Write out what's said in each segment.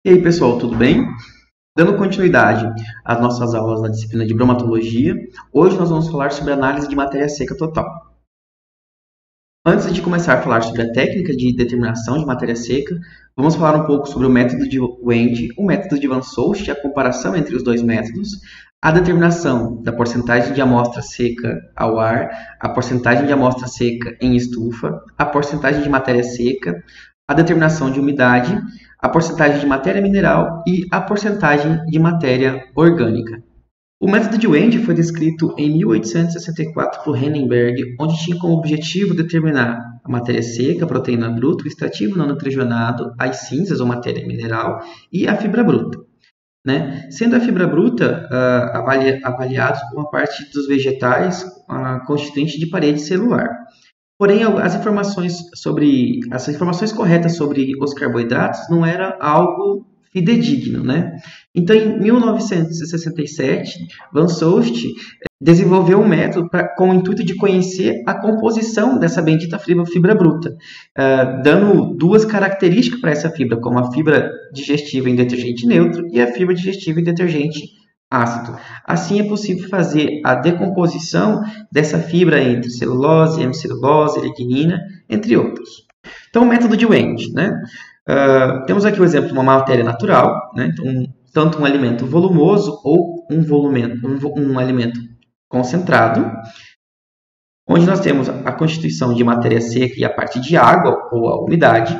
E aí, pessoal, tudo bem? Dando continuidade às nossas aulas na disciplina de bromatologia, hoje nós vamos falar sobre análise de matéria seca total. Antes de começar a falar sobre a técnica de determinação de matéria seca, vamos falar um pouco sobre o método de Wendt, o método de Van Soest, a comparação entre os dois métodos, a determinação da porcentagem de amostra seca ao ar, a porcentagem de amostra seca em estufa, a porcentagem de matéria seca, a determinação de umidade, a porcentagem de matéria mineral e a porcentagem de matéria orgânica. O método de Wendt foi descrito em 1864 por Henneberg, onde tinha como objetivo determinar a matéria seca, a proteína bruta, o extrativo não nitrogenado, as cinzas ou matéria mineral e a fibra bruta. Sendo a fibra bruta avaliados como a parte dos vegetais constituinte de parede celular. Porém, as informações corretas sobre os carboidratos não era algo fidedigno, Então, em 1967, Van Soest desenvolveu um método com o intuito de conhecer a composição dessa bendita fibra bruta, dando duas características para essa fibra, como a fibra digestiva em detergente neutro e a fibra digestiva em detergente ácido. Assim é possível fazer a decomposição dessa fibra entre celulose, hemicelulose, lignina, entre outros. Então, o método de Wendt, temos aqui o exemplo de uma matéria natural, então, tanto um alimento volumoso ou um alimento concentrado, onde nós temos a constituição de matéria seca e a parte de água ou a umidade.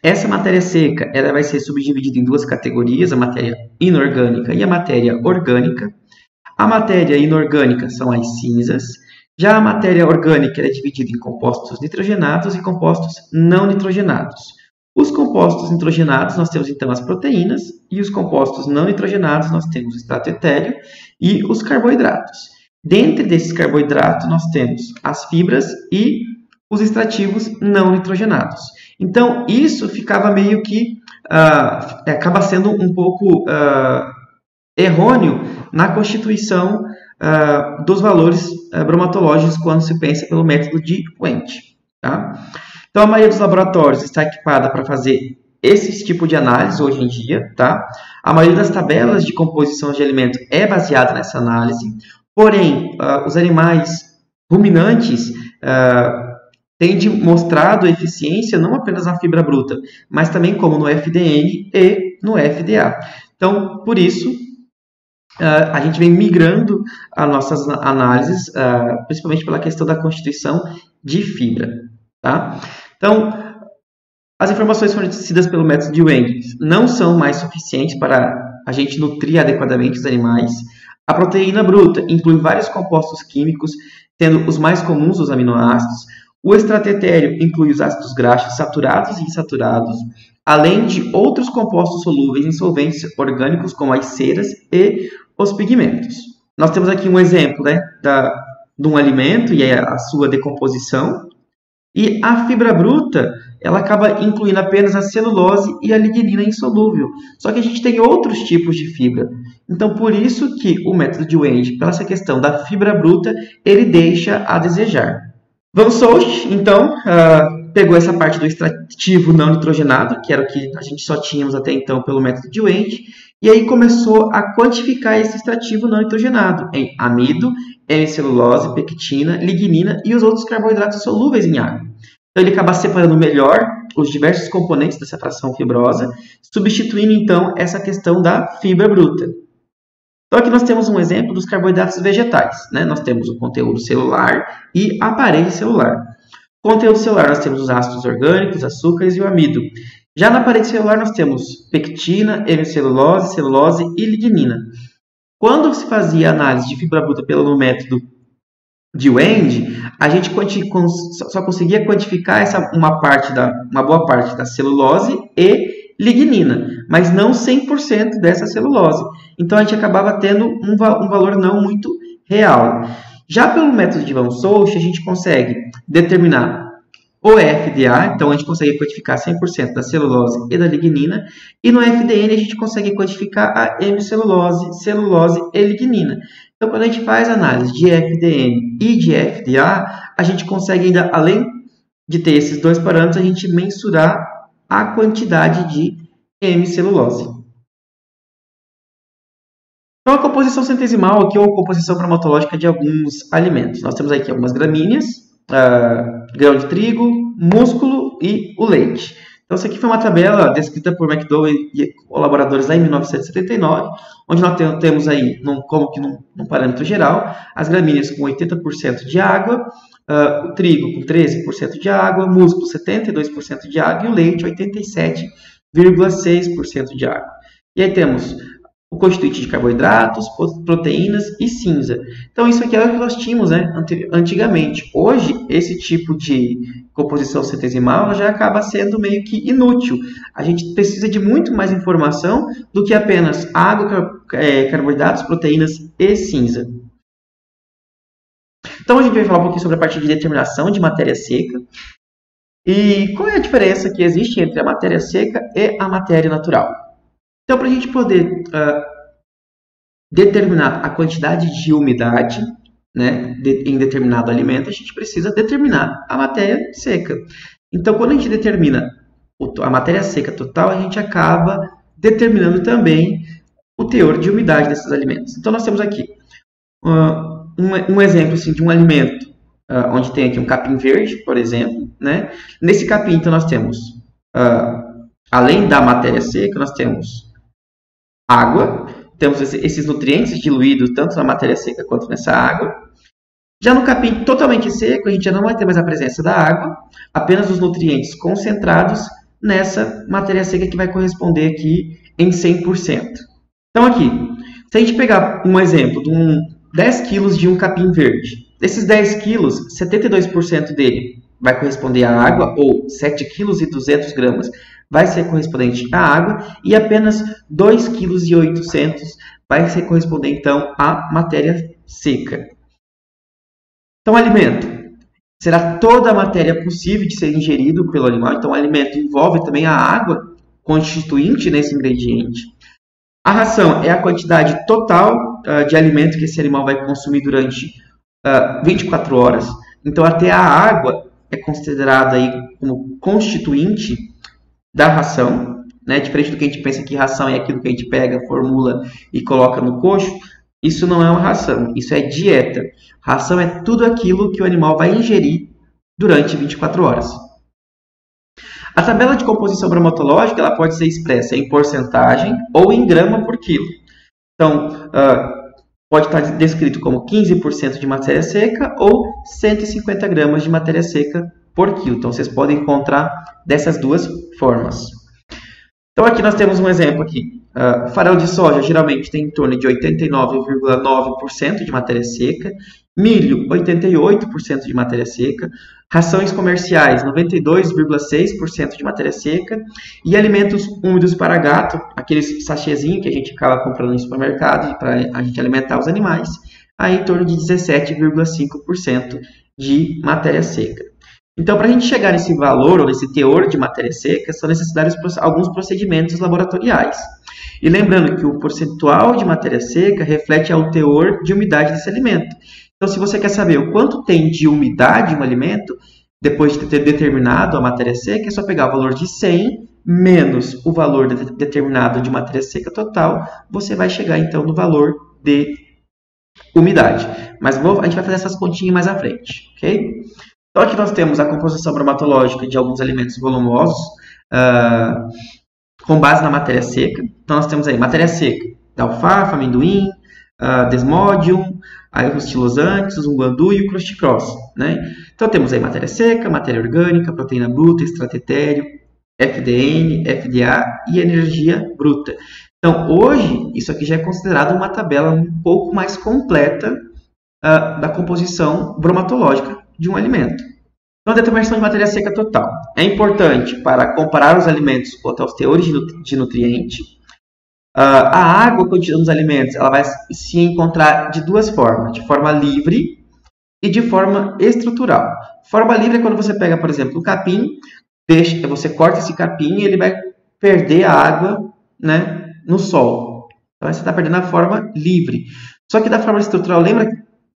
Essa matéria seca ela vai ser subdividida em duas categorias, a matéria inorgânica e a matéria orgânica. A matéria inorgânica são as cinzas, já a matéria orgânica é dividida em compostos nitrogenados e compostos não nitrogenados. Os compostos nitrogenados nós temos então as proteínas e os compostos não nitrogenados nós temos o extrato etéreo e os carboidratos. Dentre desses carboidratos nós temos as fibras e os extrativos não nitrogenados. Então, isso ficava meio que acaba sendo um pouco errôneo na constituição dos valores bromatológicos quando se pensa pelo método de Wendt. Então, a maioria dos laboratórios está equipada para fazer esse tipo de análise hoje em dia. A maioria das tabelas de composição de alimento é baseada nessa análise, porém, os animais ruminantes têm mostrado eficiência não apenas na fibra bruta, mas também como no FDN e no FDA. Então, por isso, a gente vem migrando as nossas análises, principalmente pela questão da constituição de fibra. Então, as informações fornecidas pelo método de Wendt não são mais suficientes para a gente nutrir adequadamente os animais. A proteína bruta inclui vários compostos químicos, sendo os mais comuns os aminoácidos. O extrato etéreo inclui os ácidos graxos saturados e insaturados, além de outros compostos solúveis em solventes orgânicos, como as ceras e os pigmentos. Nós temos aqui um exemplo de um alimento e a sua decomposição. E a fibra bruta, ela acaba incluindo apenas a celulose e a lignina insolúvel. Só que a gente tem outros tipos de fibra. Então, por isso que o método de Wendt, pela essa questão da fibra bruta, ele deixa a desejar. Van Soest, então, pegou essa parte do extrativo não nitrogenado, que era o que a gente só tínhamos até então pelo método de Wendt, e aí começou a quantificar esse extrativo não nitrogenado em amido, hemicelulose, pectina, lignina e os outros carboidratos solúveis em água. Então, ele acaba separando melhor os diversos componentes dessa fração fibrosa, substituindo, então, essa questão da fibra bruta. Então, aqui nós temos um exemplo dos carboidratos vegetais. Nós temos o conteúdo celular e a parede celular. No conteúdo celular, nós temos os ácidos orgânicos, açúcares e o amido. Já na parede celular, nós temos pectina, hemicelulose, celulose e lignina. Quando se fazia análise de fibra bruta pelo método de Wendt, a gente só conseguia quantificar uma boa parte da celulose e lignina, mas não 100% dessa celulose. Então, a gente acabava tendo um valor não muito real. Já pelo método de Van Soest, a gente consegue determinar o FDA, então a gente consegue quantificar 100% da celulose e da lignina, e no FDN a gente consegue quantificar a hemicelulose, celulose e lignina. Então, quando a gente faz análise de FDN e de FDA, a gente consegue ainda, além de ter esses dois parâmetros, a gente mensurar a quantidade de hemicelulose. Então, a composição centesimal aqui, ou composição bromatológica de alguns alimentos. Nós temos aqui algumas gramíneas, grão de trigo, músculo e o leite. Então, essa aqui foi uma tabela descrita por McDowell e colaboradores lá em 1979, onde nós temos aí, como que num parâmetro geral, as gramíneas com 80% de água, o trigo com 13% de água, músculo 72% de água e o leite 87,6% de água. E aí temos o constituinte de carboidratos, proteínas e cinza. Então, isso aqui é o que nós tínhamos, né, antigamente. Hoje, esse tipo de composição centesimal já acaba sendo meio que inútil. A gente precisa de muito mais informação do que apenas água, carboidratos, proteínas e cinza. Então, a gente vai falar um pouquinho sobre a parte de determinação de matéria seca. E qual é a diferença que existe entre a matéria seca e a matéria natural? Então, para a gente poder determinar a quantidade de umidade, né, em determinado alimento, a gente precisa determinar a matéria seca. Então, quando a gente determina a matéria seca total, a gente acaba determinando também o teor de umidade desses alimentos. Então, nós temos aqui um exemplo assim, de um alimento onde tem aqui um capim verde, por exemplo, né? Nesse capim, então, nós temos, além da matéria seca, nós temos água, temos esses nutrientes diluídos tanto na matéria seca quanto nessa água. Já no capim totalmente seco, a gente já não vai ter mais a presença da água, apenas os nutrientes concentrados nessa matéria seca que vai corresponder aqui em 100%. Então aqui, se a gente pegar um exemplo de 10 kg de um capim verde, desses 10 kg, 72% dele vai corresponder à água, ou 7,2 kg vai ser correspondente à água, e apenas 2,8 kg vai ser corresponder, então, à matéria seca. Então, o alimento será toda a matéria possível de ser ingerido pelo animal. Então, o alimento envolve também a água constituinte nesse ingrediente. A ração é a quantidade total de alimento que esse animal vai consumir durante 24 horas. Então, até a água é considerada aí como constituinte da ração, né? Diferente do que a gente pensa que ração é aquilo que a gente pega, formula e coloca no coxo. Isso não é uma ração, isso é dieta. Ração é tudo aquilo que o animal vai ingerir durante 24 horas. A tabela de composição bromatológica ela pode ser expressa em porcentagem ou em grama por quilo. Então, pode estar descrito como 15% de matéria seca ou 150 gramas de matéria seca por quilo. Então, vocês podem encontrar dessas duas formas. Então, aqui nós temos um exemplo aqui. Farelo de soja geralmente tem em torno de 89,9% de matéria seca. Milho, 88% de matéria seca. Rações comerciais, 92,6% de matéria seca. E alimentos úmidos para gato, aqueles sachêzinhos que a gente acaba comprando no supermercado para a gente alimentar os animais, aí em torno de 17,5% de matéria seca. Então, para a gente chegar nesse valor ou nesse teor de matéria seca, são necessários alguns procedimentos laboratoriais. E lembrando que o percentual de matéria seca reflete o teor de umidade desse alimento. Então, se você quer saber o quanto tem de umidade em um alimento, depois de ter determinado a matéria seca, é só pegar o valor de 100 menos o valor determinado de matéria seca total, você vai chegar então no valor de umidade. Mas a gente vai fazer essas continhas mais à frente, ok? Então, aqui nós temos a composição bromatológica de alguns alimentos volumosos com base na matéria seca. Então, nós temos aí matéria seca da alfafa, amendoim, desmodium, aí os estilosantes, o umbandu e o crusticross, né? Então, temos aí matéria seca, matéria orgânica, proteína bruta, extrato etéreo, FDN, FDA e energia bruta. Então, hoje, isso aqui já é considerado uma tabela um pouco mais completa da composição bromatológica de um alimento. Então, a determinação de matéria seca total é importante para comparar os alimentos quanto aos teores de nutriente. A água contida nos alimentos ela vai se encontrar de duas formas, de forma livre e de forma estrutural. Forma livre é quando você pega, por exemplo, o capim, você corta esse capim e ele vai perder a água, né, no sol. Então, você está perdendo a forma livre. Só que da forma estrutural, lembra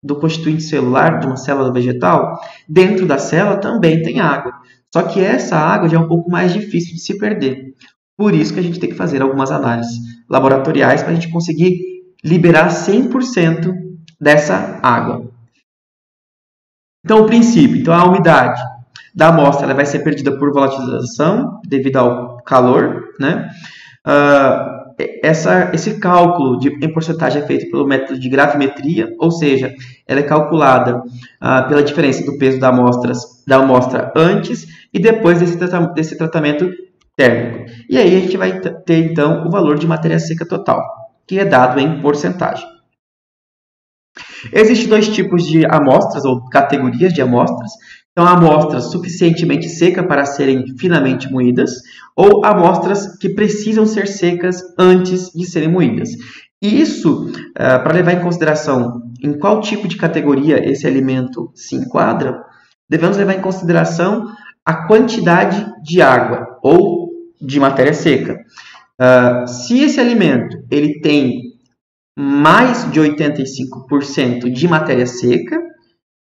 do constituinte celular de uma célula vegetal? Dentro da célula também tem água. Só que essa água já é um pouco mais difícil de se perder. Por isso que a gente tem que fazer algumas análises laboratoriais para a gente conseguir liberar 100% dessa água. Então, o princípio, então a umidade da amostra ela vai ser perdida por volatilização devido ao calor, né? Esse cálculo em porcentagem é feito pelo método de gravimetria, ou seja, ela é calculada pela diferença do peso da amostra antes e depois desse tratamento térmico. E aí a gente vai ter então o valor de matéria seca total, que é dado em porcentagem. Existem dois tipos de amostras ou categorias de amostras. Então, amostras suficientemente secas para serem finamente moídas ou amostras que precisam ser secas antes de serem moídas. E isso, para levar em consideração em qual tipo de categoria esse alimento se enquadra, devemos levar em consideração a quantidade de água ou de matéria seca. Se esse alimento ele tem mais de 85% de matéria seca,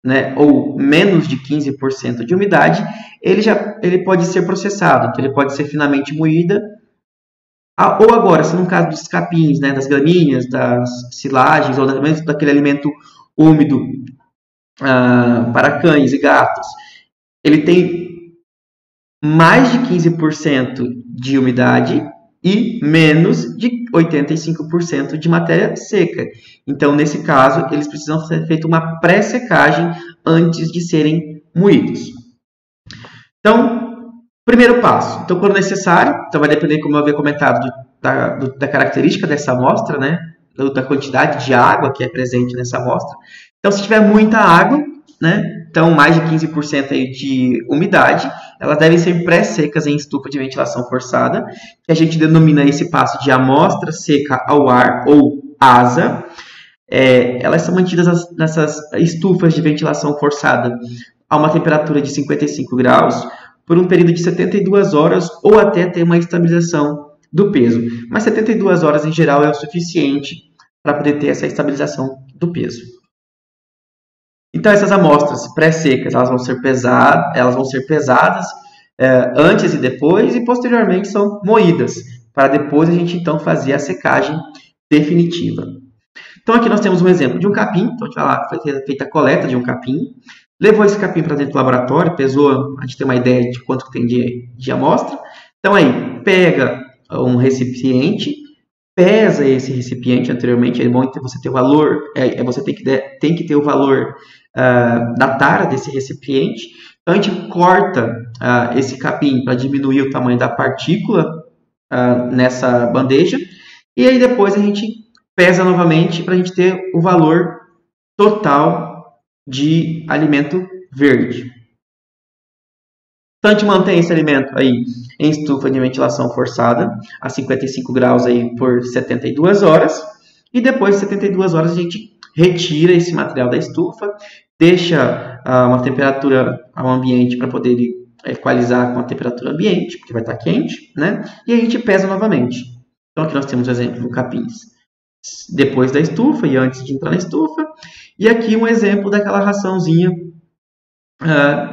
né, ou menos de 15% de umidade, ele pode ser processado, então ele pode ser finamente moída. Ou agora, se no caso dos capins, né, das gramíneas, das silagens, ou daquele alimento úmido para cães e gatos, ele tem mais de 15% de umidade e menos de 85% de matéria seca. Então, nesse caso, eles precisam ser feita uma pré-secagem antes de serem moídos. Então, primeiro passo. Então, quando necessário, então vai depender, como eu havia comentado, da característica dessa amostra, né? Da quantidade de água que é presente nessa amostra. Então, se tiver muita água, né? Então, mais de 15% aí de umidade, elas devem ser pré-secas em estufa de ventilação forçada, que a gente denomina esse passo de amostra seca ao ar, ou ASA. Elas são mantidas nessas estufas de ventilação forçada a uma temperatura de 55 graus por um período de 72 horas ou até ter uma estabilização do peso. Mas 72 horas, em geral, é o suficiente para poder ter essa estabilização do peso. Então, essas amostras pré-secas, elas vão ser pesadas antes e depois, e posteriormente são moídas, para depois a gente então fazer a secagem definitiva. Então, aqui nós temos um exemplo de um capim. Então, foi feita a coleta de um capim, levou esse capim para dentro do laboratório, pesou, a gente tem uma ideia de quanto tem de amostra. Então, aí, pega um recipiente, pesa esse recipiente anteriormente, é bom você ter o valor, você tem que ter o valor da tara desse recipiente. Então, a gente corta esse capim para diminuir o tamanho da partícula nessa bandeja, e aí depois a gente pesa novamente para a gente ter o valor total de alimento verde. Então, a gente mantém esse alimento aí em estufa de ventilação forçada a 55 graus aí por 72 horas. E depois de 72 horas a gente retira esse material da estufa, deixa uma temperatura ao ambiente para poder equalizar com a temperatura ambiente, porque vai estar quente, né? E a gente pesa novamente. Então, aqui nós temos o exemplo do capins depois da estufa e antes de entrar na estufa. E aqui um exemplo daquela raçãozinha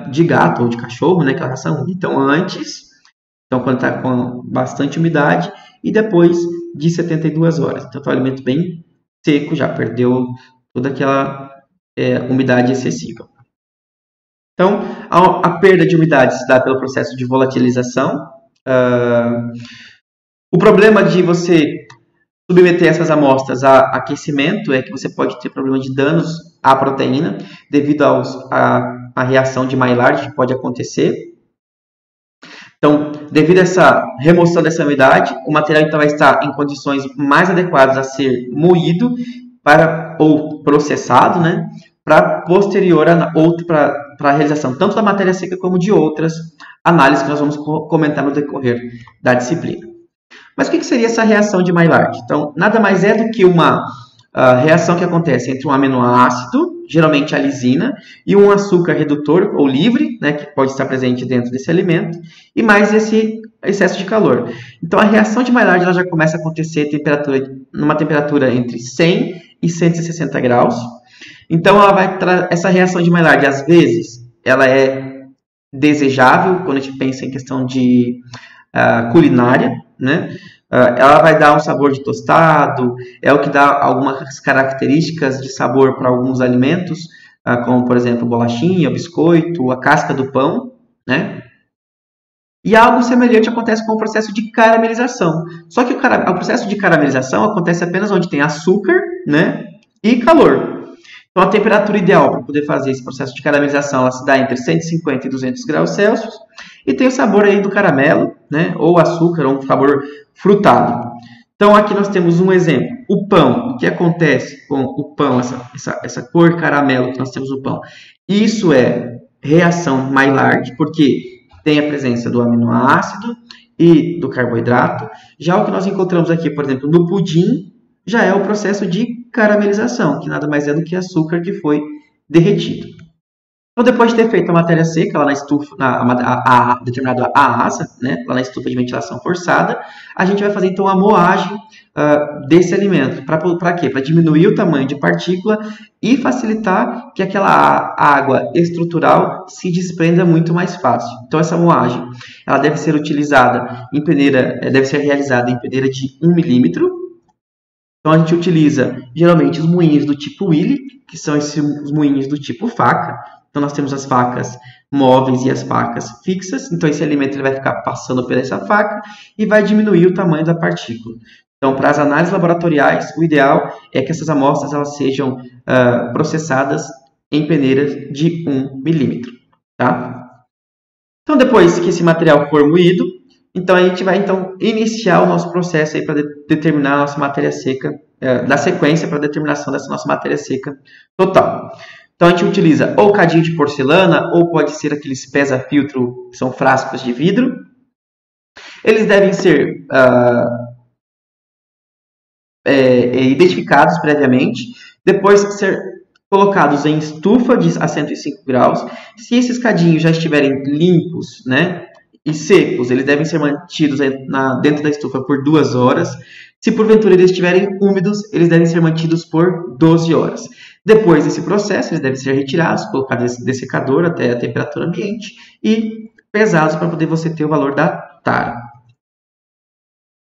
de gato ou de cachorro, né? Aquela ração. Então, antes, quando está com bastante umidade, e depois de 72 horas. Então, está um alimento bem seco, já perdeu toda aquela umidade excessiva. Então, a perda de umidade se dá pelo processo de volatilização. O problema de você submeter essas amostras a aquecimento é que você pode ter problema de danos à proteína devido à reação de Maillard que pode acontecer. Então, devido a essa remoção dessa umidade, o material então vai estar em condições mais adequadas a ser moído ou processado, né, para posterior para a realização tanto da matéria seca como de outras análises que nós vamos comentar no decorrer da disciplina. Mas o que seria essa reação de Maillard? Então, nada mais é do que uma reação que acontece entre um aminoácido, geralmente a lisina, e um açúcar redutor ou livre, né, que pode estar presente dentro desse alimento, e mais esse excesso de calor. Então, a reação de Maillard ela já começa a acontecer numa temperatura entre 100 e 160 graus. Então, essa reação de Maillard, às vezes, ela é desejável quando a gente pensa em questão de culinária, né? Ela vai dar um sabor de tostado, é o que dá algumas características de sabor para alguns alimentos, como, por exemplo, bolachinha, biscoito, a casca do pão, né? E algo semelhante acontece com o processo de caramelização. Só que o processo de caramelização acontece apenas onde tem açúcar, né, e calor. Então, a temperatura ideal para poder fazer esse processo de caramelização ela se dá entre 150 e 200 graus Celsius. E tem o sabor aí do caramelo, né, ou açúcar, ou um sabor frutado. Então, aqui nós temos um exemplo. O pão. O que acontece com o pão, essa cor caramelo que nós temos no pão? Isso é reação Maillard, porque tem a presença do aminoácido e do carboidrato. Já o que nós encontramos aqui, por exemplo, no pudim, já é o processo de caramelização, que nada mais é do que açúcar que foi derretido. Então, depois de ter feito a matéria seca lá na estufa, determinado a asa, né, lá na estufa de ventilação forçada, a gente vai fazer então a moagem desse alimento. Para quê? Para diminuir o tamanho de partícula e facilitar que aquela água estrutural se desprenda muito mais fácil. Então, essa moagem ela deve ser utilizada em peneira, deve ser realizada em peneira de 1 milímetro. Então, a gente utiliza geralmente os moinhos do tipo Willy, que são os moinhos do tipo faca. Então, nós temos as facas móveis e as facas fixas. Então, esse alimento ele vai ficar passando por essa faca e vai diminuir o tamanho da partícula. Então, para as análises laboratoriais, o ideal é que essas amostras elas sejam processadas em peneiras de 1 milímetro. Tá? Então, depois que esse material for moído, então a gente vai iniciar o nosso processo para determinar a nossa matéria seca, da sequência para a determinação dessa nossa matéria seca total. Então, a gente utiliza ou cadinho de porcelana, ou pode ser aqueles pesa-filtro, que são frascos de vidro. Eles devem ser identificados previamente, depois ser colocados em estufa a 105 graus. Se esses cadinhos já estiverem limpos, né, e secos, eles devem ser mantidos dentro da estufa por 2 horas. Se porventura eles estiverem úmidos, eles devem ser mantidos por 12 horas. Depois desse processo, eles devem ser retirados, colocados nesse dessecador até a temperatura ambiente e pesados para poder você ter o valor da tara.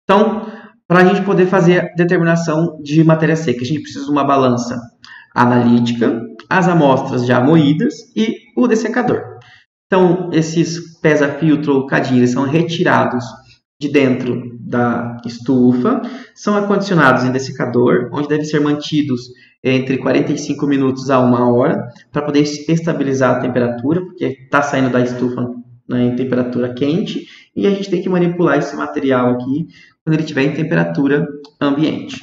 Então, para a gente poder fazer a determinação de matéria seca, a gente precisa de uma balança analítica, as amostras já moídas e o dessecador. Então, esses pesa-filtro ou cadinho, eles são retirados de dentro da estufa, são acondicionados em dessecador, onde devem ser mantidos entre 45 minutos a 1 hora, para poder estabilizar a temperatura, porque está saindo da estufa, né, em temperatura quente, e a gente tem que manipular esse material aqui quando ele estiver em temperatura ambiente.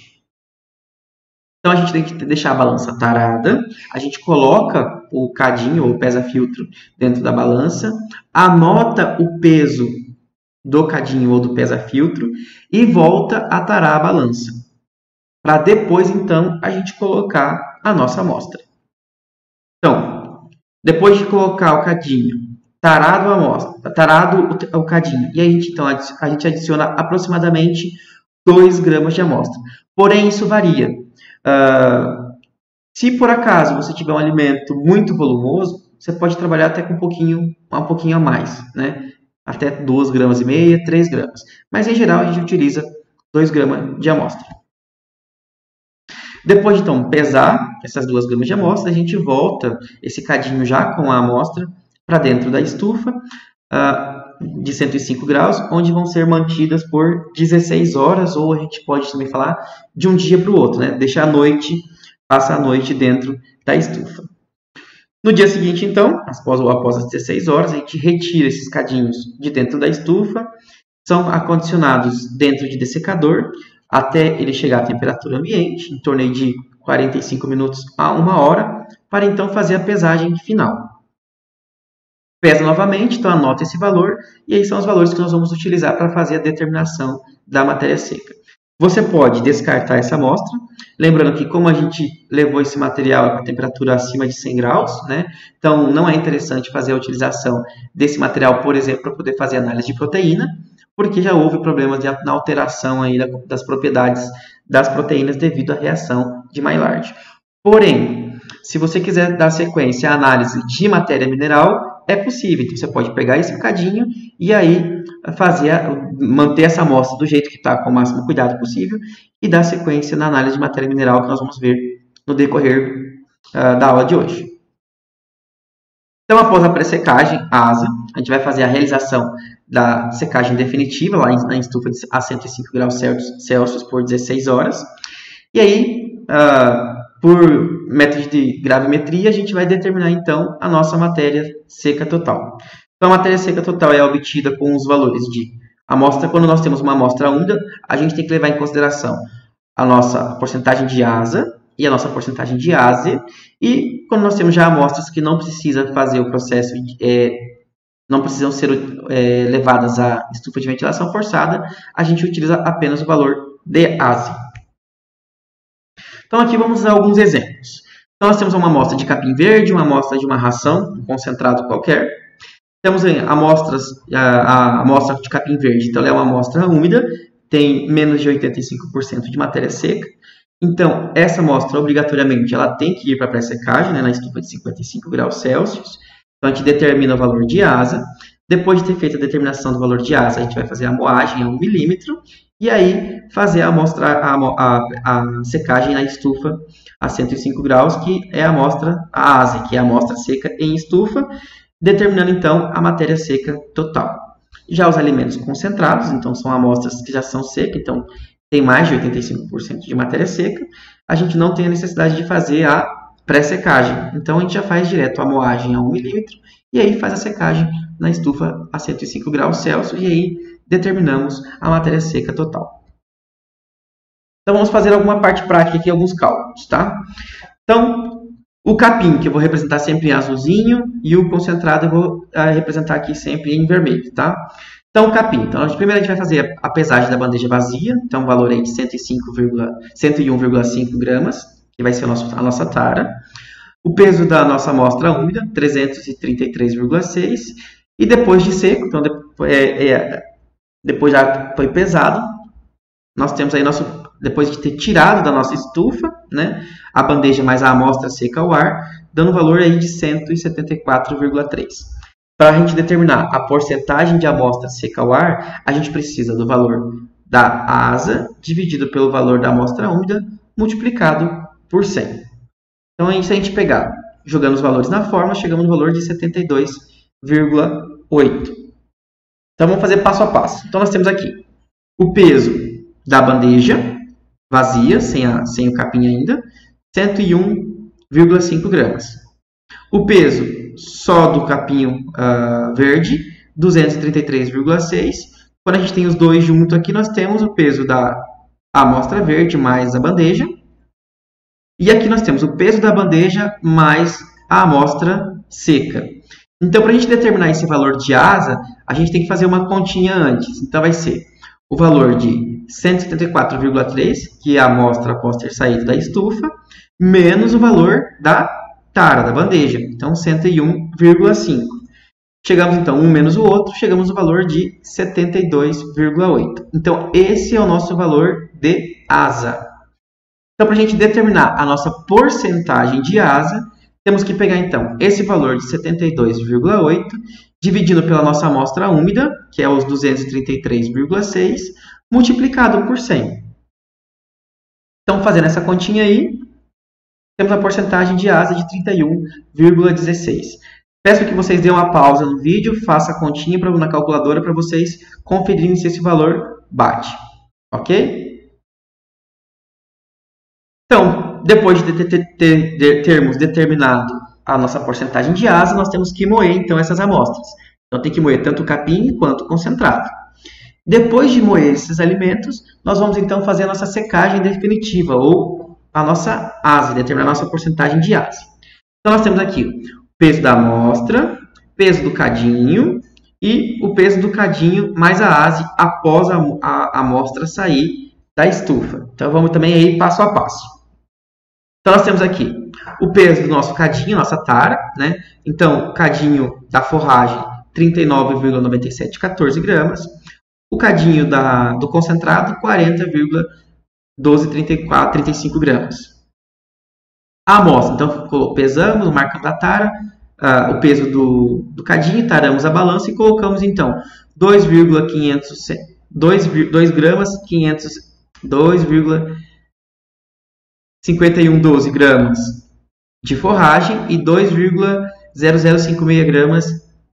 Então, a gente tem que deixar a balança tarada, a gente coloca o cadinho ou pesa-filtro dentro da balança, anota o peso do cadinho ou do pesa-filtro e volta a tarar a balança, para depois, então, a gente colocar a nossa amostra. Então, depois de colocar o cadinho, tarado o cadinho, e a gente adiciona aproximadamente 2 gramas de amostra. Porém, isso varia. Se por acaso você tiver um alimento muito volumoso, você pode trabalhar até com um pouquinho a mais, né? Até 2,5 gramas, 3 gramas. Mas em geral a gente utiliza 2 gramas de amostra. Depois de então pesar essas 2 gramas de amostra, a gente volta esse cadinho já com a amostra para dentro da estufa de 105 graus, onde vão ser mantidas por 16 horas, ou a gente pode também falar de um dia para o outro, né? Deixa passa a noite dentro da estufa. No dia seguinte, então, após as 16 horas, a gente retira esses cadinhos de dentro da estufa, são acondicionados dentro de dessecador até ele chegar à temperatura ambiente, em torno de 45 minutos a 1 hora, para então fazer a pesagem final. Pesa novamente, então anota esse valor, e aí são os valores que nós vamos utilizar para fazer a determinação da matéria seca. Você pode descartar essa amostra, lembrando que como a gente levou esse material a temperatura acima de 100 graus, né, então não é interessante fazer a utilização desse material, por exemplo, para poder fazer análise de proteína, porque já houve problemas na alteração aí das propriedades das proteínas devido à reação de Maillard. Porém, se você quiser dar sequência à análise de matéria mineral, É possível, então você pode pegar esse cadinho e aí manter essa amostra do jeito que está, com o máximo cuidado possível, e dar sequência na análise de matéria mineral que nós vamos ver no decorrer da aula de hoje. Então, após a pré-secagem, ASA, a gente vai fazer a realização da secagem definitiva lá na estufa a 105 graus Celsius por 16 horas. E aí, por método de gravimetria, a gente vai determinar então a nossa matéria seca total. Então, a matéria seca total é obtida com os valores de amostra. Quando nós temos uma amostra úmida, a gente tem que levar em consideração a nossa porcentagem de ASA e a nossa porcentagem de ASE. E quando nós temos já amostras que não precisam fazer o processo, não precisam ser levadas à estufa de ventilação forçada, a gente utiliza apenas o valor de ASE. Então aqui vamos usar alguns exemplos. Então nós temos uma amostra de capim verde, uma amostra de uma ração, um concentrado qualquer. Temos a amostra de capim verde, então ela é uma amostra úmida, tem menos de 85% de matéria seca. Então, essa amostra, obrigatoriamente, ela tem que ir para a pré-secagem, né, na estufa de 55 graus Celsius. Então, a gente determina o valor de ASA. Depois de ter feito a determinação do valor de ASA, a gente vai fazer a moagem a 1 milímetro. E aí, fazer a secagem na estufa a 105 graus, que é a amostra ASA, que é a amostra seca em estufa, determinando, então, a matéria seca total. Já os alimentos concentrados, então, são amostras que já são secas, então tem mais de 85% de matéria seca, a gente não tem a necessidade de fazer a pré-secagem. Então, a gente já faz direto a moagem a 1 milímetro e aí faz a secagem na estufa a 105 graus Celsius e aí determinamos a matéria seca total. Então, vamos fazer alguma parte prática aqui, alguns cálculos, tá? Então, o capim, que eu vou representar sempre em azulzinho, e o concentrado eu vou representar aqui sempre em vermelho, tá? Então, o capim. Então, primeiro a gente vai fazer a pesagem da bandeja vazia. Então, o valor aí de 101,5 gramas, que vai ser a nossa tara. O peso da nossa amostra úmida, 333,6. E depois de seco, então depois já foi pesado, nós temos aí depois de ter tirado da nossa estufa, né, a bandeja mais a amostra seca ao ar, dando um valor aí de 174,3. Para a gente determinar a porcentagem de amostra seca ao ar, a gente precisa do valor da ASA dividido pelo valor da amostra úmida multiplicado por 100. Então, se a gente pegar, jogando os valores na fórmula, chegamos no valor de 72,8. Então, vamos fazer passo a passo. Então, nós temos aqui o peso da bandeja vazia, sem o capim ainda, 101,5 gramas. O peso só do capinho verde, 233,6. Quando a gente tem os dois juntos aqui, nós temos o peso da amostra verde mais a bandeja. E aqui nós temos o peso da bandeja mais a amostra seca. Então, para a gente determinar esse valor de ASA, a gente tem que fazer uma continha antes. Então, vai ser o valor de 174,3, que é a amostra após ter saído da estufa, menos o valor da tara da bandeja, então 101,5. Chegamos então um menos o outro, chegamos no valor de 72,8. Então esse é o nosso valor de ASA. Então para a gente determinar a nossa porcentagem de ASA, temos que pegar então esse valor de 72,8 dividido pela nossa amostra úmida, que é os 233,6, multiplicado por 100. Então fazendo essa continha aí, temos a porcentagem de ASA de 31,16. Peço que vocês dêem uma pausa no vídeo, faça a continha na calculadora para vocês conferirem se esse valor bate. Ok? Então, depois de termos determinado a nossa porcentagem de ASA, nós temos que moer então essas amostras. Então, tem que moer tanto o capim quanto o concentrado. Depois de moer esses alimentos, nós vamos então fazer a nossa secagem definitiva, ou a nossa ASA, determinar a nossa porcentagem de ASA. Então, nós temos aqui o peso da amostra, peso do cadinho e o peso do cadinho mais a ASA após a amostra sair da estufa. Então, vamos também aí passo a passo. Então, nós temos aqui o peso do nosso cadinho, nossa tara, né? Então, cadinho da forragem, 39,9714 gramas. O cadinho do concentrado, 40,1235 gramas. A amostra, então, pesamos, marcamos a tara, o peso do cadinho, taramos a balança e colocamos então 2,5112 gramas de forragem e 2,0056 gramas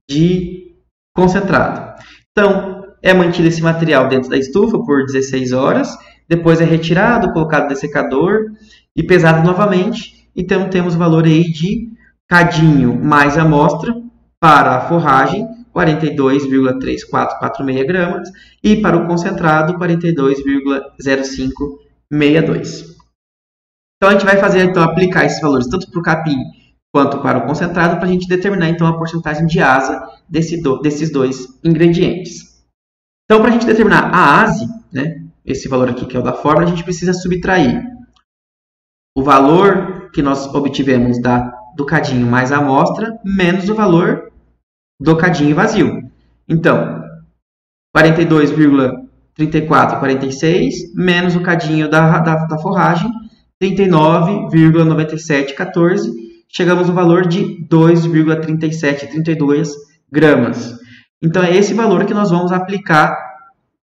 de concentrado. Então, é mantido esse material dentro da estufa por 16 horas, depois é retirado, colocado no dessecador e pesado novamente. Então, temos o valor aí de cadinho mais amostra para a forragem, 42,3446 gramas, e para o concentrado, 42,0562. Então, a gente vai fazer, então, aplicar esses valores tanto para o capim quanto para o concentrado, para a gente determinar, então, a porcentagem de asa desses dois ingredientes. Então, para a gente determinar a ase, né, esse valor aqui que é o da fórmula, a gente precisa subtrair o valor que nós obtivemos do cadinho mais a amostra, menos o valor do cadinho vazio. Então, 42,3446 menos o cadinho da forragem, 39,9714, chegamos no valor de 2,3732 gramas. Então, é esse valor que nós vamos aplicar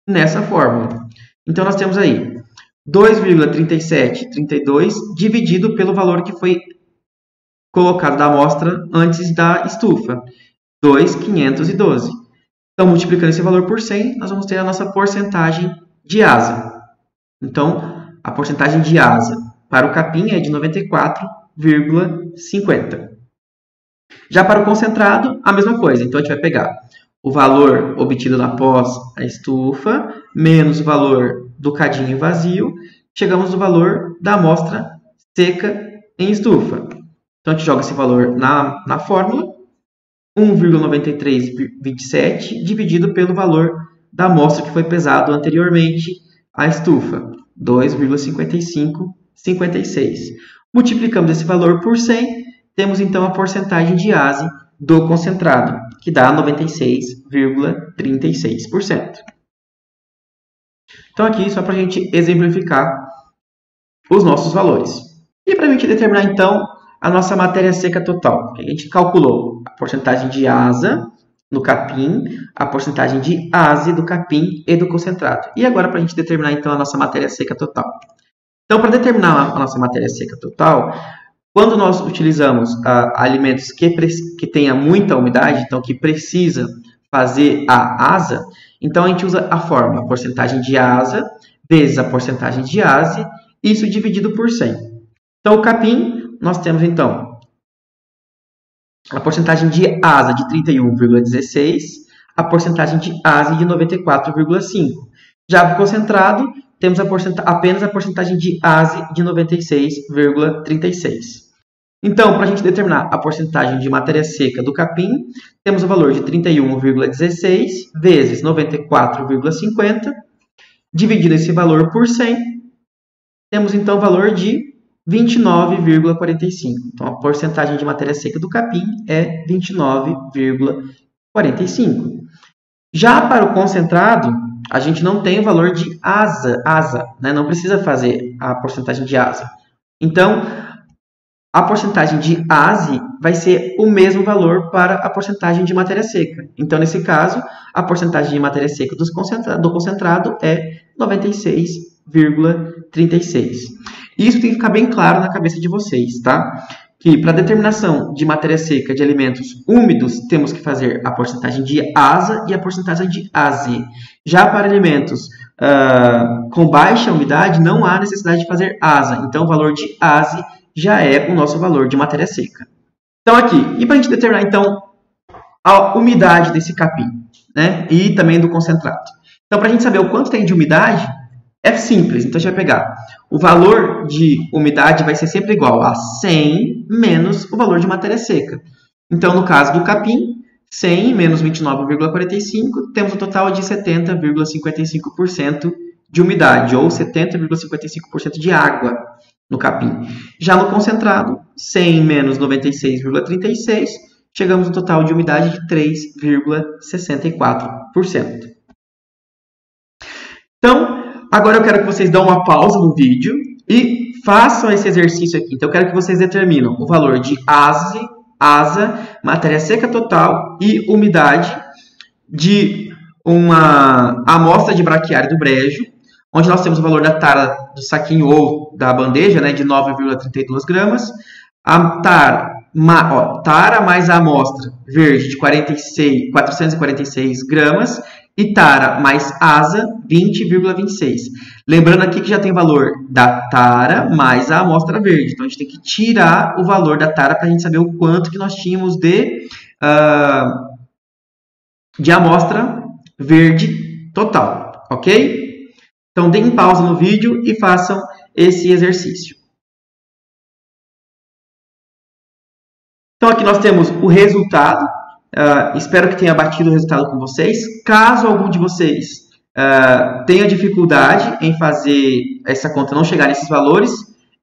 nessa fórmula. Então, nós temos aí 2,3732 dividido pelo valor que foi colocado da amostra antes da estufa, 2,512. Então, multiplicando esse valor por 100, nós vamos ter a nossa porcentagem de asa. Então, a porcentagem de asa para o capim é de 94,50. Já para o concentrado, a mesma coisa. Então, a gente vai pegar o valor obtido após a estufa, menos o valor do cadinho vazio, chegamos no valor da amostra seca em estufa. Então, a gente joga esse valor na fórmula, 1,9327 dividido pelo valor da amostra que foi pesado anteriormente à estufa, 2,5556. Multiplicamos esse valor por 100, temos então a porcentagem de ase do concentrado, que dá 96,36%. Então, aqui só para a gente exemplificar os nossos valores. E para a gente determinar, então, a nossa matéria seca total, a gente calculou a porcentagem de asa no capim, a porcentagem de ase do capim e do concentrado. E agora, para a gente determinar, então, a nossa matéria seca total. Então, para determinar a nossa matéria seca total, quando nós utilizamos alimentos que tenham muita umidade, então que precisa fazer a asa, então a gente usa a fórmula, a porcentagem de asa vezes a porcentagem de ase, isso dividido por 100. Então, o capim, nós temos então a porcentagem de asa de 31,16, a porcentagem de ase de 94,5. Já para o concentrado, temos apenas a porcentagem de ase de 96,36. Então, para a gente determinar a porcentagem de matéria seca do capim, temos o valor de 31,16 vezes 94,50, dividido esse valor por 100, temos então o valor de 29,45. Então, a porcentagem de matéria seca do capim é 29,45. Já para o concentrado, a gente não tem o valor de asa, né? Não precisa fazer a porcentagem de asa. Então, a porcentagem de ase vai ser o mesmo valor para a porcentagem de matéria seca. Então, nesse caso, a porcentagem de matéria seca do concentrado é 96,36. Isso tem que ficar bem claro na cabeça de vocês, tá? Que para determinação de matéria seca de alimentos úmidos, temos que fazer a porcentagem de asa e a porcentagem de ase. Já para alimentos com baixa umidade, não há necessidade de fazer asa. Então, o valor de ase já é o nosso valor de matéria seca. Então, aqui, e para a gente determinar, então, a umidade desse capim, né? E também do concentrado. Então, para a gente saber o quanto tem de umidade, é simples. Então, a gente vai pegar o valor de umidade vai ser sempre igual a 100 menos o valor de matéria seca. Então, no caso do capim, 100 menos 29,45, temos um total de 70,55% de umidade, ou 70,55% de água no capim. Já no concentrado, 100 menos 96,36, chegamos no total de umidade de 3,64%. Então, agora eu quero que vocês dão uma pausa no vídeo e façam esse exercício aqui. Então, eu quero que vocês determinem o valor de ase asa, matéria seca total e umidade de uma amostra de braquiária do brejo, onde nós temos o valor da tara do saquinho ou da bandeja, né, de 9,32 gramas, a tara mais a amostra verde de 446 gramas e tara mais asa 20,26. Lembrando aqui que já tem o valor da tara mais a amostra verde. Então, a gente tem que tirar o valor da tara para a gente saber o quanto que nós tínhamos de amostra verde total, ok? Então, deem pausa no vídeo e façam esse exercício. Então, aqui nós temos o resultado. Espero que tenha batido o resultado com vocês. Caso algum de vocês tenha dificuldade em fazer essa conta não chegar nesses valores,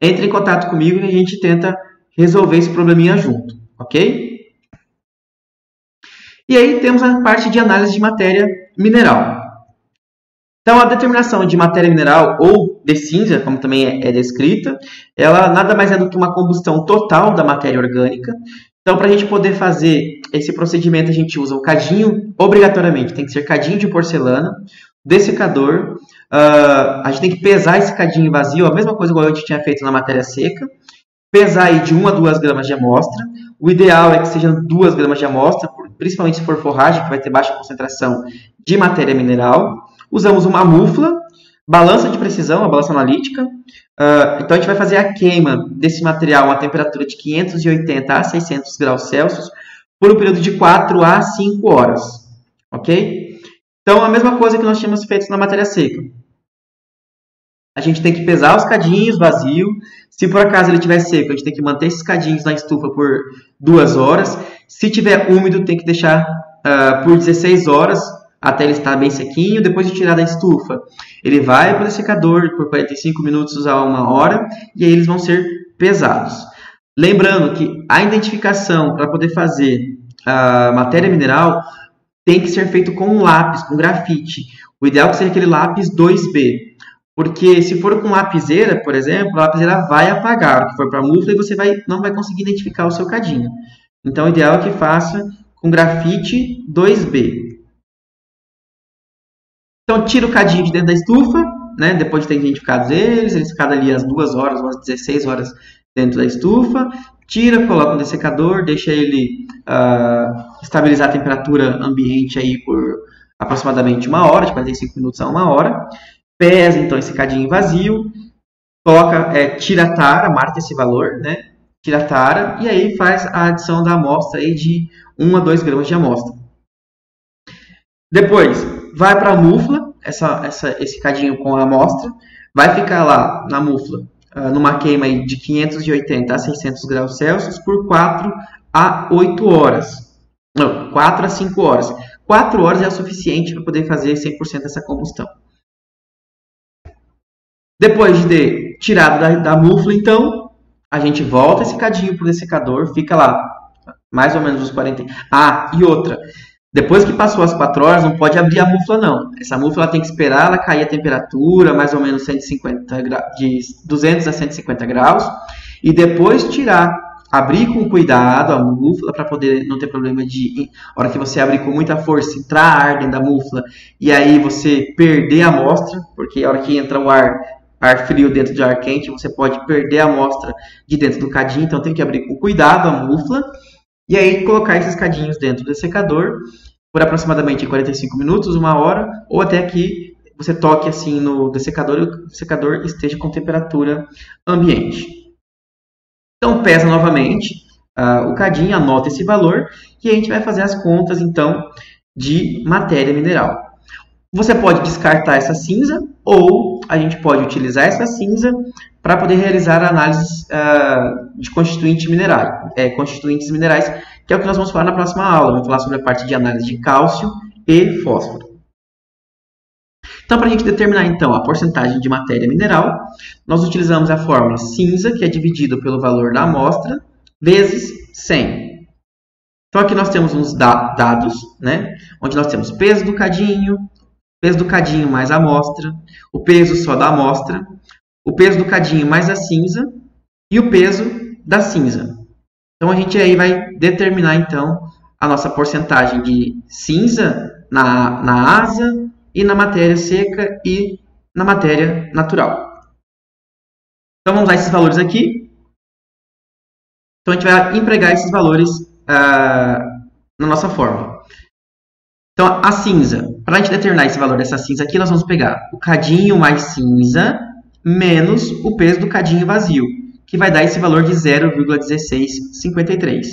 entre em contato comigo e a gente tenta resolver esse probleminha junto, ok? E aí temos a parte de análise de matéria mineral. Então, a determinação de matéria mineral ou de cinza, como também é descrita, ela nada mais é do que uma combustão total da matéria orgânica. Então, para a gente poder fazer esse procedimento, a gente usa o cadinho, obrigatoriamente, tem que ser cadinho de porcelana, dessecador, a gente tem que pesar esse cadinho vazio, a mesma coisa igual eu tinha feito na matéria seca, pesar aí de 1 a 2 gramas de amostra. O ideal é que sejam 2 gramas de amostra, principalmente se for forragem, que vai ter baixa concentração de matéria mineral. Usamos uma mufla, balança de precisão, a balança analítica. Então, a gente vai fazer a queima desse material a uma temperatura de 580 a 600 graus Celsius por um período de 4 a 5 horas. Ok? Então, a mesma coisa que nós tínhamos feito na matéria seca. A gente tem que pesar os cadinhos vazio. Se por acaso ele estiver seco, a gente tem que manter esses cadinhos na estufa por 2 horas. Se tiver úmido, tem que deixar por 16 horas até ele estar bem sequinho. Depois de tirar da estufa, ele vai para o dessecador por 45 minutos a 1 hora e aí eles vão ser pesados. Lembrando que a identificação para poder fazer a matéria mineral tem que ser feito com um lápis, com grafite. O ideal é que seja aquele lápis 2B. Porque se for com lapiseira, por exemplo, a lapiseira vai apagar o que for para a mufla e você não vai conseguir identificar o seu cadinho. Então, o ideal é que faça com grafite 2B. Então, tira o cadinho de dentro da estufa, né? Depois de ter identificado eles ficam ali as 2 horas ou as 16 horas dentro da estufa. Tira, coloca no dessecador, deixa ele estabilizar a temperatura ambiente aí por aproximadamente 1 hora, de 45 minutos a 1 hora. Pesa, então, esse cadinho vazio, tira a tara, marca esse valor, né? Tira a tara e aí faz a adição da amostra aí de 1 a 2 gramas de amostra. Depois, vai para a mufla, esse cadinho com a amostra, vai ficar lá na mufla, numa queima aí de 580 a 600 graus Celsius por 4 a 8 horas. Não, 4 a 5 horas. 4 horas é o suficiente para poder fazer 100% dessa combustão. Depois de ter tirado da mufla, então, a gente volta esse cadinho para o dessecador, fica lá mais ou menos os 40... e outra, depois que passou as 4 horas, não pode abrir a mufla não. Essa mufla tem que esperar ela cair a temperatura, mais ou menos de 200 a 150 graus, e depois abrir com cuidado a mufla para poder não ter problema de, na hora que você abrir com muita força, entrar ar dentro da mufla, e aí você perder a amostra, porque a hora que entra o ar frio dentro de ar quente, você pode perder a amostra de dentro do cadinho, então tem que abrir com cuidado a mufla, e aí colocar esses cadinhos dentro do dessecador por aproximadamente 45 minutos, 1 hora, ou até que você toque assim no dessecador e o dessecador esteja com temperatura ambiente. Então pesa novamente o cadinho, anota esse valor, e a gente vai fazer as contas então de matéria mineral. Você pode descartar essa cinza ou a gente pode utilizar essa cinza para poder realizar análises de constituintes minerais, que é o que nós vamos falar na próxima aula. Vamos falar sobre a parte de análise de cálcio e fósforo. Então, para a gente determinar então a porcentagem de matéria mineral, nós utilizamos a fórmula cinza, que é dividido pelo valor da amostra, vezes 100. Então, aqui nós temos uns dados, né, onde nós temos peso do cadinho mais a amostra, o peso só da amostra, o peso do cadinho mais a cinza e o peso da cinza. Então a gente aí vai determinar então a nossa porcentagem de cinza na asa e na matéria seca e na matéria natural. Então vamos usar esses valores aqui. Então a gente vai empregar esses valores na nossa fórmula. Então a cinza, para a gente determinar esse valor dessa cinza aqui, nós vamos pegar o cadinho mais cinza menos o peso do cadinho vazio, que vai dar esse valor de 0,1653.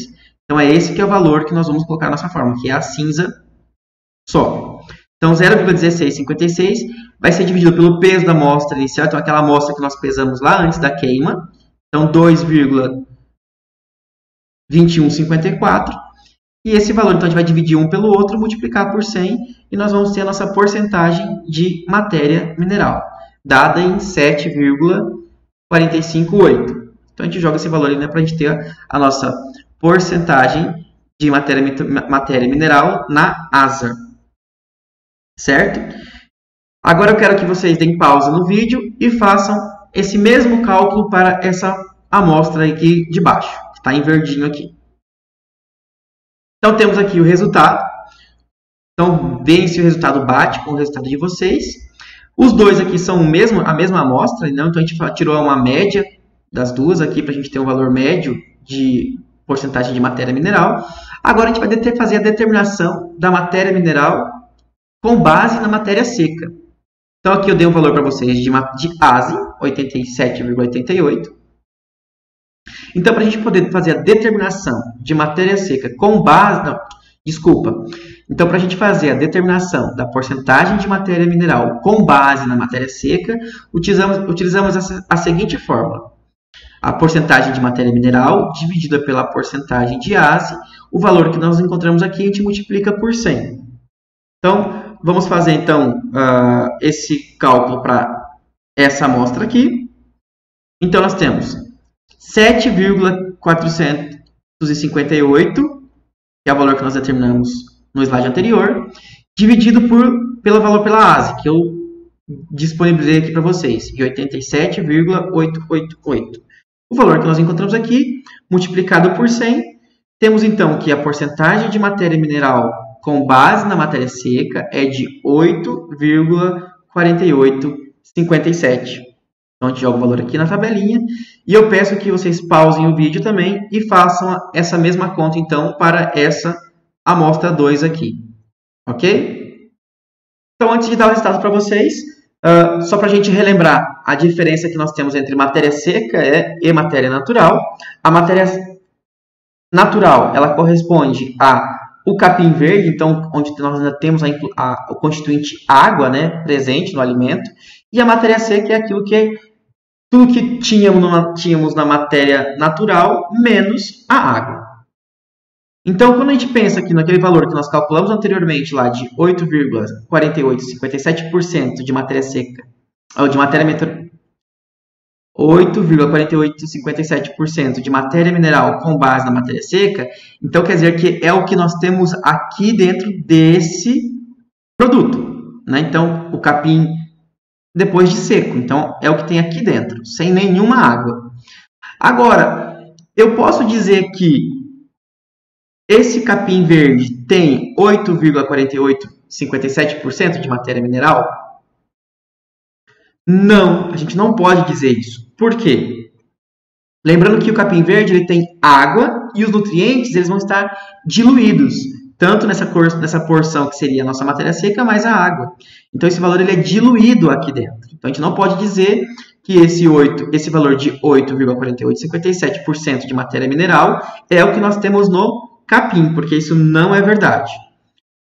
Então é esse que é o valor que nós vamos colocar na nossa fórmula, que é a cinza só. Então 0,1656 vai ser dividido pelo peso da amostra inicial, então aquela amostra que nós pesamos lá antes da queima. Então 2,2154. E esse valor, então, a gente vai dividir um pelo outro, multiplicar por 100, e nós vamos ter a nossa porcentagem de matéria mineral, dada em 7,458. Então, a gente joga esse valor ali, né, para a gente ter a nossa porcentagem de matéria mineral na asa. Certo? Agora eu quero que vocês deem pausa no vídeo e façam esse mesmo cálculo para essa amostra aqui de baixo, que está em verdinho aqui. Então, temos aqui o resultado. Então, veem se o resultado bate com o resultado de vocês. Os dois aqui são a mesma amostra, então a gente tirou uma média das duas aqui para a gente ter um valor médio de porcentagem de matéria mineral. Agora, a gente vai fazer a determinação da matéria mineral com base na matéria seca. Então, aqui eu dei um valor para vocês de ASE, 87,88. Então, para a gente poder fazer a determinação de matéria seca com base... Não, desculpa. Então, para a gente fazer a determinação da porcentagem de matéria mineral com base na matéria seca, utilizamos a seguinte fórmula. A porcentagem de matéria mineral dividida pela porcentagem de ASE. O valor que nós encontramos aqui, a gente multiplica por 100. Então, vamos fazer então esse cálculo para essa amostra aqui. Então, nós temos 7,458, que é o valor que nós determinamos no slide anterior, dividido pelo valor pela ASE, que eu disponibilizei aqui para vocês, de 87,888. O valor que nós encontramos aqui, multiplicado por 100, temos então que a porcentagem de matéria mineral com base na matéria seca é de 8,4857. Então, a gente joga o valor aqui na tabelinha. E eu peço que vocês pausem o vídeo também e façam essa mesma conta, então, para essa amostra 2 aqui. Ok? Então, antes de dar o resultado para vocês, só para a gente relembrar a diferença que nós temos entre matéria seca e matéria natural. A matéria natural, ela corresponde ao capim verde, então, onde nós ainda temos o constituinte água, né, presente no alimento. E a matéria seca é aquilo que tudo que tínhamos na matéria natural, menos a água. Então, quando a gente pensa aqui naquele valor que nós calculamos anteriormente, lá de 8,4857% de matéria seca, ou de matéria 8,4857% de matéria mineral com base na matéria seca, então quer dizer que é o que nós temos aqui dentro desse produto, né? Então, o capim depois de seco. Então, é o que tem aqui dentro, sem nenhuma água. Agora, eu posso dizer que esse capim verde tem 8,4857% de matéria mineral? Não, a gente não pode dizer isso. Por quê? Lembrando que o capim verde ele tem água e os nutrientes eles vão estar diluídos, tanto nessa porção que seria a nossa matéria seca, mais a água. Então, esse valor ele é diluído aqui dentro. Então, a gente não pode dizer que esse valor de 8,4857% de matéria mineral é o que nós temos no capim, porque isso não é verdade.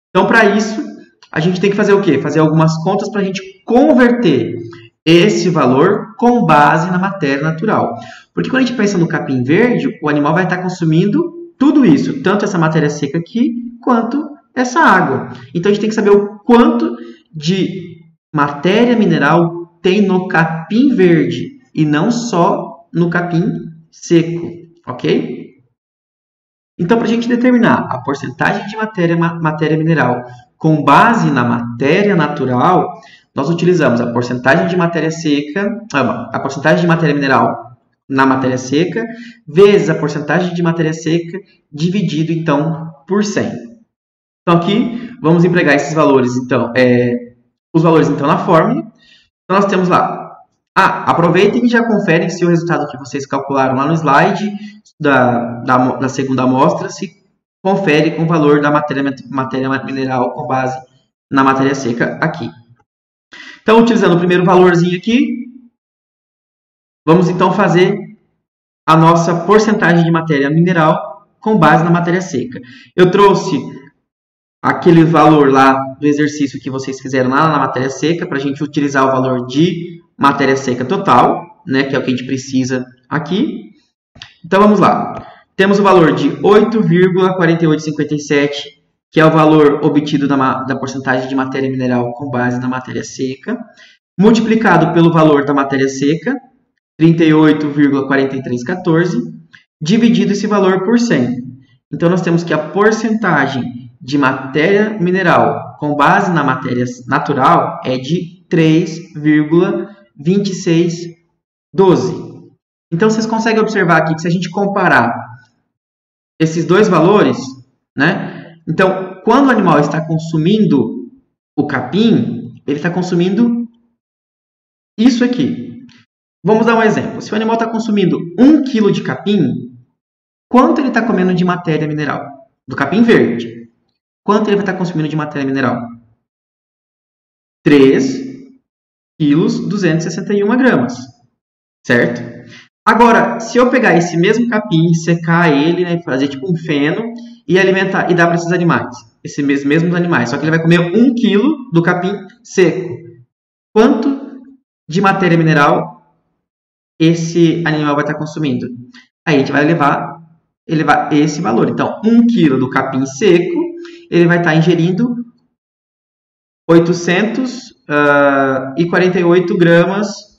Então, para isso, a gente tem que fazer o quê? Fazer algumas contas para a gente converter esse valor com base na matéria natural. Porque quando a gente pensa no capim verde, o animal vai estar consumindo tudo isso, tanto essa matéria seca aqui, quanto essa água. Então, a gente tem que saber o quanto de matéria mineral tem no capim verde, e não só no capim seco, ok? Então, para a gente determinar a porcentagem de matéria mineral com base na matéria natural, nós utilizamos a porcentagem de matéria seca, a porcentagem de matéria mineral na matéria seca, vezes a porcentagem de matéria seca, dividido, então, por 100. Então, aqui, vamos empregar esses valores, então, os valores, então, na fórmula. Então, nós temos lá. Aproveitem e já conferem se o resultado que vocês calcularam lá no slide da segunda amostra se confere com o valor da matéria mineral com base na matéria seca aqui. Então, utilizando o primeiro valorzinho aqui, vamos então fazer a nossa porcentagem de matéria mineral com base na matéria seca. Eu trouxe aquele valor lá do exercício que vocês fizeram lá na matéria seca para a gente utilizar o valor de matéria seca total, né, que é o que a gente precisa aqui. Então, vamos lá. Temos o valor de 8,4857, que é o valor obtido da porcentagem de matéria mineral com base na matéria seca, multiplicado pelo valor da matéria seca, 38,4314, dividido esse valor por 100. Então, nós temos que a porcentagem de matéria mineral com base na matéria natural é de 3,2612. Então, vocês conseguem observar aqui que se a gente comparar esses dois valores, né? Então, quando o animal está consumindo o capim, ele está consumindo isso aqui. Vamos dar um exemplo. Se o animal está consumindo 1 kg de capim, quanto ele está comendo de matéria mineral? Do capim verde. Quanto ele vai estar consumindo de matéria mineral? 3,261 kg. Certo? Agora, se eu pegar esse mesmo capim, secar ele, né, fazer tipo um feno e alimentar e dar para esses animais, esses mesmos animais, só que ele vai comer 1 kg do capim seco. Quanto de matéria mineral esse animal vai estar consumindo? Aí a gente vai elevar esse valor. Então, 1 kg do capim seco, ele vai estar ingerindo 848 gramas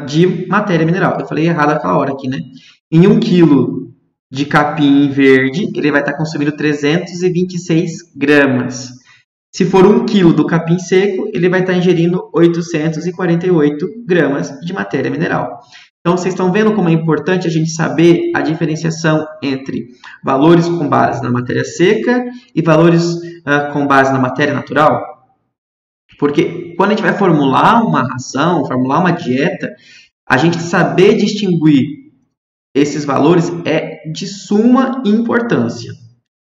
de matéria mineral. Eu falei errado aquela hora aqui, né? Em 1 kg de capim verde, ele vai estar consumindo 326 gramas. Se for 1 kg do capim seco, ele vai estar ingerindo 848 gramas de matéria mineral. Então, vocês estão vendo como é importante a gente saber a diferenciação entre valores com base na matéria seca e valores com base na matéria natural? Porque quando a gente vai formular uma ração, formular uma dieta, a gente saber distinguir esses valores é de suma importância,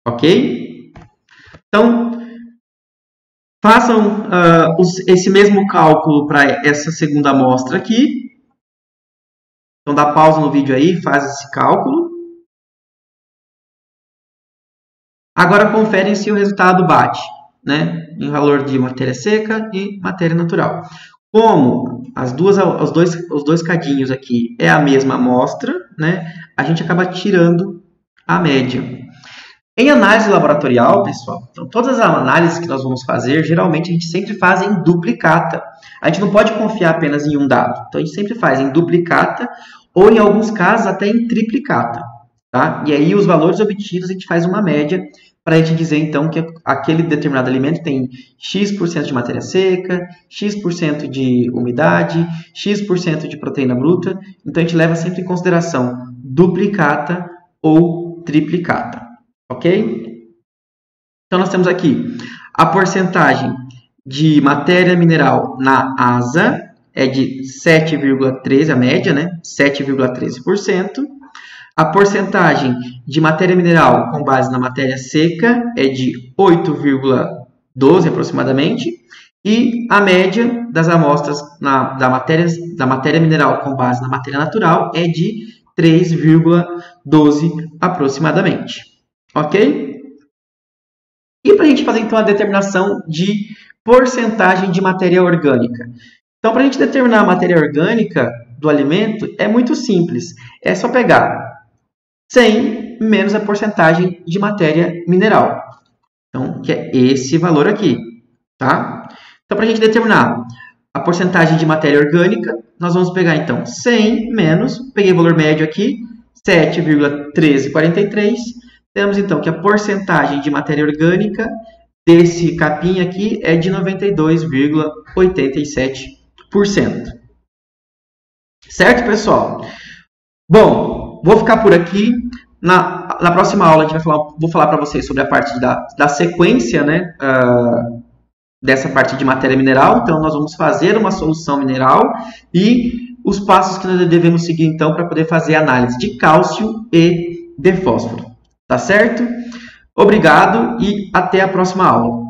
ok? Então, façam esse mesmo cálculo para essa segunda amostra aqui. Então, dá pausa no vídeo aí, faz esse cálculo. Agora, conferem se o resultado bate, né, em valor de matéria seca e matéria natural. Como os dois cadinhos aqui é a mesma amostra, né, a gente acaba tirando a média. Em análise laboratorial, pessoal, então, todas as análises que nós vamos fazer, geralmente a gente sempre faz em duplicata. A gente não pode confiar apenas em um dado. Então, a gente sempre faz em duplicata ou, em alguns casos, até em triplicata. Tá? E aí, os valores obtidos, a gente faz uma média para a gente dizer, então, que aquele determinado alimento tem X% de matéria seca, X% de umidade, X% de proteína bruta. Então, a gente leva sempre em consideração duplicata ou triplicata. Ok? Então, nós temos aqui a porcentagem de matéria mineral na asa é de 7,13%, a média, né? 7,13%. A porcentagem de matéria mineral com base na matéria seca é de 8,12% aproximadamente. E a média das amostras da matéria mineral com base na matéria natural é de 3,12% aproximadamente. Ok? E para a gente fazer então a determinação de porcentagem de matéria orgânica. Então, para a gente determinar a matéria orgânica do alimento, é muito simples. É só pegar 100 menos a porcentagem de matéria mineral. Então, que é esse valor aqui. Tá? Então, para a gente determinar a porcentagem de matéria orgânica, nós vamos pegar então 100 menos, peguei o valor médio aqui, 7,1343. Temos então que a porcentagem de matéria orgânica desse capim aqui é de 92,87%. Certo, pessoal? Bom, vou ficar por aqui. Na próxima aula, vou falar para vocês sobre a parte da sequência, né, dessa parte de matéria mineral. Então, nós vamos fazer uma solução mineral e os passos que nós devemos seguir, então, para poder fazer análise de cálcio e de fósforo. Tá certo? Obrigado e até a próxima aula.